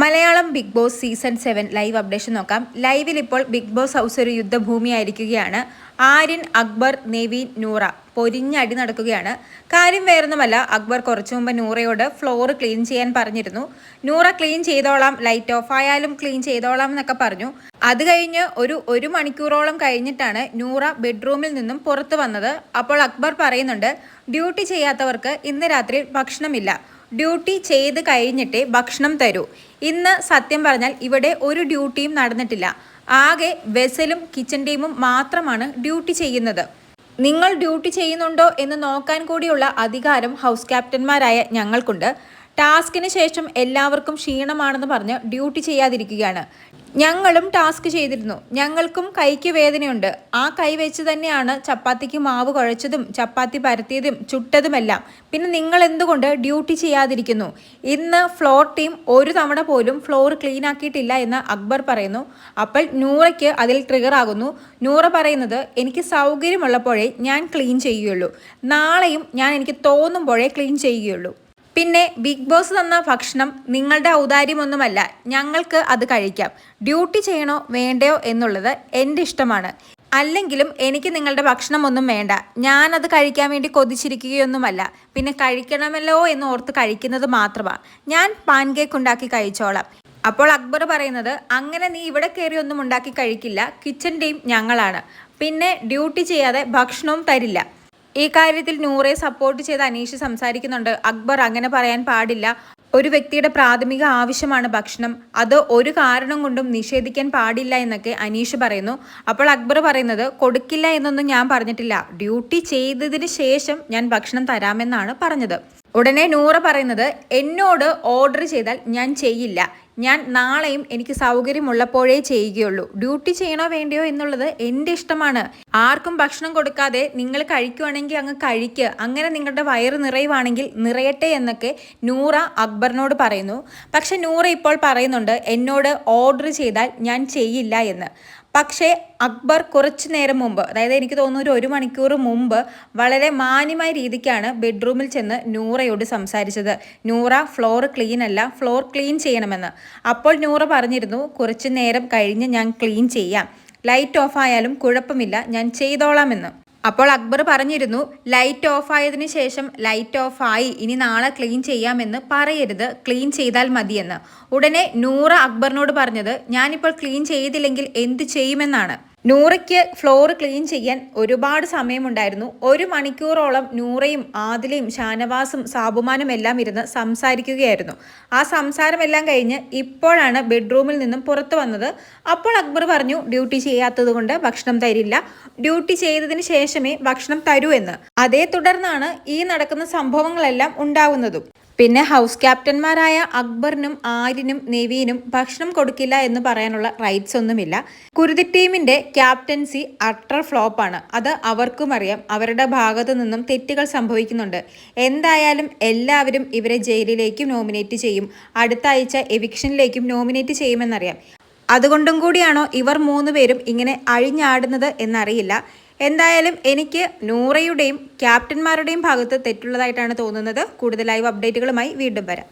Malayalam Bigg Boss season 7 live updation നോക്കാം. ലൈവിൽ ഇപ്പോൾ ബിഗ് ബോസ് ഹൗസ് ഒരു യുദ്ധഭൂമിയായിരിക്കുകയാണ്. ആര്യൻ, അക്ബർ, നെവിൻ, നൂറ പൊരിഞ്ഞടി നടക്കുകയാണ്. കാര്യം വേറൊന്നുമല്ല, അക്ബർ കുറച്ചു മുമ്പ് നൂറയോട് ഫ്ലോർ ക്ലീൻ ചെയ്യാൻ പറഞ്ഞിരുന്നു. നൂറ ക്ലീൻ ചെയ്തോളാം, ലൈറ്റ് ഓഫ് ആയാലും ക്ലീൻ ചെയ്തോളാം എന്നൊക്കെ പറഞ്ഞു. അത് കഴിഞ്ഞ് ഒരു മണിക്കൂറോളം കഴിഞ്ഞിട്ടാണ് നൂറ ബെഡ്റൂമിൽ നിന്നും പുറത്തു വന്നത്. അപ്പോൾ അക്ബർ പറയുന്നുണ്ട്, ഡ്യൂട്ടി ചെയ്യാത്തവർക്ക് ഇന്ന് രാത്രി ഭക്ഷണമില്ല, ഡ്യൂട്ടി ചെയ്ത് കഴിഞ്ഞിട്ടേ ഭക്ഷണം തരൂ. ഇന്ന് സത്യം പറഞ്ഞാൽ ഇവിടെ ഒരു ഡ്യൂട്ടിയും നടന്നിട്ടില്ല. ആകെ വെസലും കിച്ചൺ ടീമും മാത്രമാണ് ഡ്യൂട്ടി ചെയ്യുന്നത്. നിങ്ങൾ ഡ്യൂട്ടി ചെയ്യുന്നുണ്ടോ എന്ന് നോക്കാൻ കൂടിയുള്ള അധികാരം ഹൗസ് ക്യാപ്റ്റന്മാരായ ഞങ്ങൾക്കുണ്ട്. ടാസ്കിന് ശേഷം എല്ലാവർക്കും ക്ഷീണമാണെന്ന് പറഞ്ഞ് ഡ്യൂട്ടി ചെയ്യാതിരിക്കുകയാണ്. ഞങ്ങളും ടാസ്ക് ചെയ്തിരുന്നു, ഞങ്ങൾക്കും കൈക്ക് വേദനയുണ്ട്. ആ കൈ വെച്ച് തന്നെയാണ് ചപ്പാത്തിക്ക് മാവ് കുഴച്ചതും ചപ്പാത്തി പരത്തിയതും ചുട്ടതുമെല്ലാം. പിന്നെ നിങ്ങൾ എന്തുകൊണ്ട് ഡ്യൂട്ടി ചെയ്യാതിരിക്കുന്നു? ഇന്ന് ഫ്ലോർ ടീം ഒരു തവണ പോലും ഫ്ലോർ ക്ലീൻ ആക്കിയിട്ടില്ല എന്ന് അക്ബർ പറയുന്നു. അപ്പോൾ നൂറയ്ക്ക് അതിൽ ട്രിഗർ ആകുന്നു. നൂറ പറയുന്നത്, എനിക്ക് സൗകര്യമുള്ളപ്പോഴേ ഞാൻ ക്ലീൻ ചെയ്യുകയുള്ളൂ, നാളെയും ഞാൻ എനിക്ക് തോന്നുമ്പോഴേ ക്ലീൻ ചെയ്യുകയുള്ളൂ. പിന്നെ ബിഗ് ബോസ് തന്ന ഭക്ഷണം നിങ്ങളുടെ ഔദാര്യമൊന്നുമല്ല, ഞങ്ങൾക്ക് അത് കഴിക്കാം. ഡ്യൂട്ടി ചെയ്യണോ വേണ്ടയോ എന്നുള്ളത് എൻ്റെ ഇഷ്ടമാണ്. അല്ലെങ്കിലും എനിക്ക് നിങ്ങളുടെ ഭക്ഷണമൊന്നും വേണ്ട, ഞാനത് കഴിക്കാൻ വേണ്ടി കൊതിച്ചിരിക്കുകയൊന്നുമല്ല. പിന്നെ കഴിക്കണമല്ലോ എന്ന് ഓർത്ത് കഴിക്കുന്നത് മാത്രമാണ്. ഞാൻ പാൻ കേക്ക് ഉണ്ടാക്കി കഴിച്ചോളാം. അപ്പോൾ അക്ബർ പറയുന്നത്, അങ്ങനെ നീ ഇവിടെ കയറി ഒന്നും ഉണ്ടാക്കി കഴിക്കില്ല, കിച്ചൺ ടീം ഞങ്ങളാണ്, പിന്നെ ഡ്യൂട്ടി ചെയ്യാതെ ഭക്ഷണവും തരില്ല. ഈ കാര്യത്തിൽ നൂറയെ സപ്പോർട്ട് ചെയ്ത് അനീഷ് സംസാരിക്കുന്നുണ്ട്. അക്ബർ അങ്ങനെ പറയാൻ പാടില്ല, ഒരു വ്യക്തിയുടെ പ്രാഥമിക ആവശ്യമാണ് ഭക്ഷണം, അത് ഒരു കാരണം കൊണ്ടും നിഷേധിക്കാൻ പാടില്ല എന്നൊക്കെ അനീഷ് പറയുന്നു. അപ്പോൾ അക്ബർ പറയുന്നത്, കൊടുക്കില്ല എന്നൊന്നും ഞാൻ പറഞ്ഞിട്ടില്ല, ഡ്യൂട്ടി ചെയ്തതിന് ശേഷം ഞാൻ ഭക്ഷണം തരാമെന്നാണ് പറഞ്ഞത്. ഉടനെ നൂറ പറയുന്നത്, എന്നോട് ഓർഡർ ചെയ്താൽ ഞാൻ ചെയ്യില്ല, ഞാൻ നാളെയും എനിക്ക് സൗകര്യമുള്ളപ്പോഴേ ചെയ്യുകയുള്ളൂ. ഡ്യൂട്ടി ചെയ്യണോ വേണ്ടയോ എന്നുള്ളത് എൻ്റെ ഇഷ്ടമാണ്. ആർക്കും ഭക്ഷണം കൊടുക്കാതെ നിങ്ങൾ കഴിക്കുവാണെങ്കിൽ അങ്ങ് കഴിക്കുക, അങ്ങനെ നിങ്ങളുടെ വയറ് നിറയുവാണെങ്കിൽ നിറയട്ടെ എന്നൊക്കെ നൂറ അക്ബറിനോട് പറയുന്നു. പക്ഷെ നൂറ ഇപ്പോൾ പറയുന്നുണ്ട്, എന്നോട് ഓർഡർ ചെയ്താൽ ഞാൻ ചെയ്യില്ല എന്ന്. പക്ഷേ അക്ബർ കുറച്ച് നേരം മുമ്പ്, അതായത് എനിക്ക് തോന്നുന്നു ഒരു മണിക്കൂർ മുമ്പ്, വളരെ മാന്യമായ രീതിക്കാണ് ബെഡ്റൂമിൽ ചെന്ന് നൂറയോട് സംസാരിച്ചത്. നൂറ ഫ്ലോർ ക്ലീൻ അല്ല, ഫ്ലോർ ക്ലീൻ ചെയ്യണമെന്ന്. അപ്പോൾ നൂറ പറഞ്ഞിരുന്നു, കുറച്ച് നേരം കഴിഞ്ഞ് ഞാൻ ക്ലീൻ ചെയ്യാം, ലൈറ്റ് ഓഫ് ആയാലും കുഴപ്പമില്ല, ഞാൻ ചെയ്തോളാമെന്ന്. അപ്പോൾ അക്ബർ പറഞ്ഞിരുന്നു, ലൈറ്റ് ഓഫ് ആയതിനു ശേഷം ലൈറ്റ് ഓഫ് ആയി, ഇനി നാളെ ക്ലീൻ ചെയ്യാമെന്ന് പറയരുത്, ക്ലീൻ ചെയ്താൽ മതിയെന്ന്. ഉടനെ നൂറ അക്ബറിനോട് പറഞ്ഞത്, ഞാനിപ്പോൾ ക്ലീൻ ചെയ്തില്ലെങ്കിൽ എന്ത് ചെയ്യുമെന്നാണ്. നൂറയ്ക്ക് ഫ്ലോർ ക്ലീൻ ചെയ്യാൻ ഒരുപാട് സമയമുണ്ടായിരുന്നു. ഒരു മണിക്കൂറോളം നൂറയും ആദിലയും ഷാനവാസും സാബുമാനും എല്ലാം ഇരുന്ന് സംസാരിക്കുകയായിരുന്നു. ആ സംസാരമെല്ലാം കഴിഞ്ഞ് ഇപ്പോഴാണ് ബെഡ്റൂമിൽ നിന്നും പുറത്തു വന്നത്. അപ്പോൾ അക്ബർ പറഞ്ഞു, ഡ്യൂട്ടി ചെയ്യാത്തത് കൊണ്ട് ഭക്ഷണം തരില്ല, ഡ്യൂട്ടി ചെയ്തതിന് ശേഷമേ ഭക്ഷണം തരൂ എന്ന്. അതേ തുടർന്നാണ് ഈ നടക്കുന്ന സംഭവങ്ങളെല്ലാം ഉണ്ടാവുന്നതും. പിന്നെ ഹൗസ് ക്യാപ്റ്റന്മാരായ അക്ബറിനും ആര്യനും നെവീനും ഭക്ഷണം കൊടുക്കില്ല എന്ന് പറയാനുള്ള റൈറ്റ്സ് ഒന്നുമില്ല. കുരുതി ടീമിന്റെ ക്യാപ്റ്റൻസി അട്ടർ ഫ്ലോപ്പാണ്, അത് അവർക്കും അറിയാം. അവരുടെ ഭാഗത്തു നിന്നും തെറ്റുകൾ സംഭവിക്കുന്നുണ്ട്. എന്തായാലും എല്ലാവരും ഇവരെ ജയിലിലേക്കും നോമിനേറ്റ് ചെയ്യും, അടുത്ത ആഴ്ച എവിക്ഷനിലേക്കും നോമിനേറ്റ് ചെയ്യുമെന്നറിയാം. അതുകൊണ്ടും കൂടിയാണോ ഇവർ 3 പേരും ഇങ്ങനെ അഴിഞ്ഞാടുന്നത് എന്നറിയില്ല. എന്തായാലും എനിക്ക് നൂറയുടെയും ക്യാപ്റ്റന്മാരുടെയും ഭാഗത്ത് തെറ്റുള്ളതായിട്ടാണ് തോന്നുന്നത്. കൂടുതൽ ലൈവ് അപ്ഡേറ്റുകളുമായി വീണ്ടും വരാം.